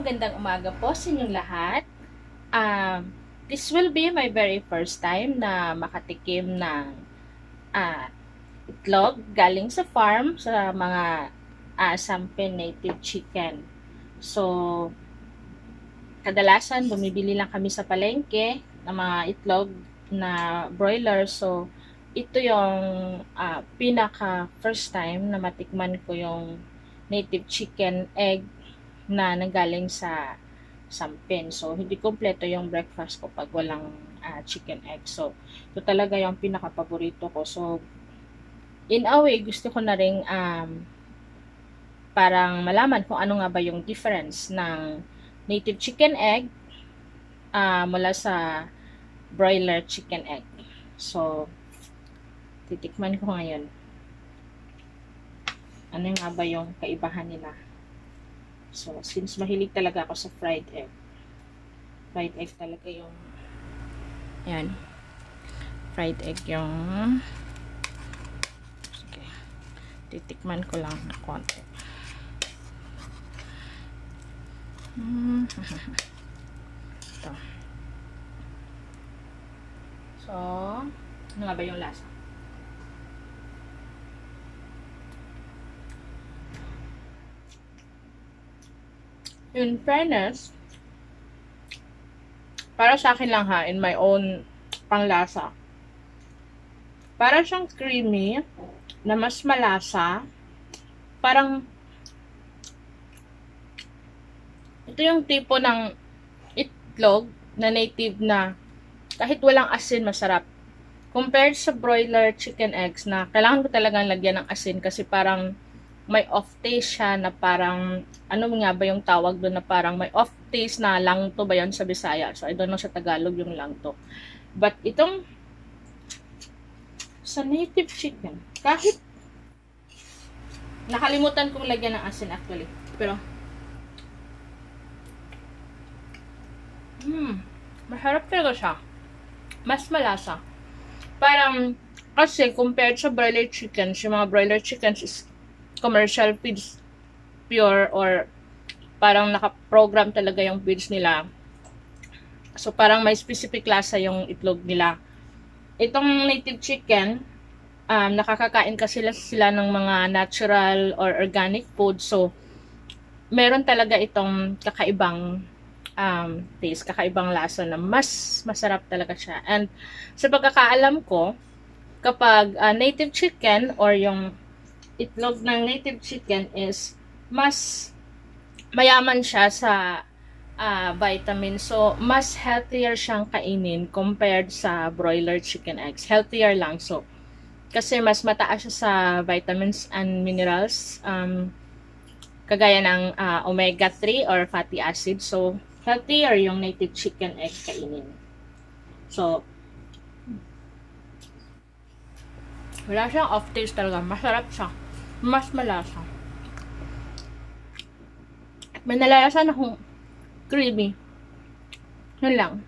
magandang umaga po sa inyong lahat. This will be my very first time na makatikim ng itlog galing sa farm sa mga Sampin native chicken. So, kadalasan bumibili lang kami sa palengke ng mga itlog na broiler. So, ito yung pinaka first time na matikman ko yung native chicken egg na nanggaling sa Sampin. So, hindi kompleto yung breakfast ko pag walang chicken egg. So, ito talaga yung pinaka-paborito ko. So, in a way, gusto ko na rin parang malaman kung ano nga ba yung difference ng native chicken egg mula sa broiler chicken egg. So, titikman ko ngayon. Ano nga ba yung kaibahan nila? So, since mahilig talaga ako sa fried egg talaga yung, ayan, fried egg yung, sige, titikman ko lang na konti. Ito. So, ano nga ba yung lasa? In fairness, para sa akin lang ha, in my own panglasa, para siyang creamy, na mas malasa, parang, ito yung tipo ng itlog na native na, kahit walang asin, masarap. Compared sa broiler chicken eggs na, kailangan ko talagang lagyan ng asin kasi parang, may off taste siya na parang, ano nga ba yung tawag doon na parang may off taste na langto ba yan sa Bisaya? So, I don't know sa Tagalog yung langto. But itong, sa native chicken, kahit, nakalimutan kong lagyan ng asin actually. Pero, masarap talaga siya. Mas malasa. Parang, kasi compared sa broiler chickens, yung mga broiler chickens is commercial feeds pure or parang naka-program talaga yung feeds nila. So, parang may specific lasa yung itlog nila. Itong native chicken, nakakakain kasi sila ng mga natural or organic food. So, meron talaga itong kakaibang taste, kakaibang lasa na mas masarap talaga siya. And sa pagkakaalam ko, kapag native chicken or yung itlog ng native chicken is mas mayaman siya sa vitamin. So, mas healthier siyang kainin compared sa broiler chicken eggs. Healthier lang. So, kasi mas mataas siya sa vitamins and minerals. Kagaya ng omega-3 or fatty acid. So, healthier yung native chicken egg kainin. So, wala siyang off taste talaga. Masarap siya. Mas malasa. May nalalasan akong creamy. Yun lang.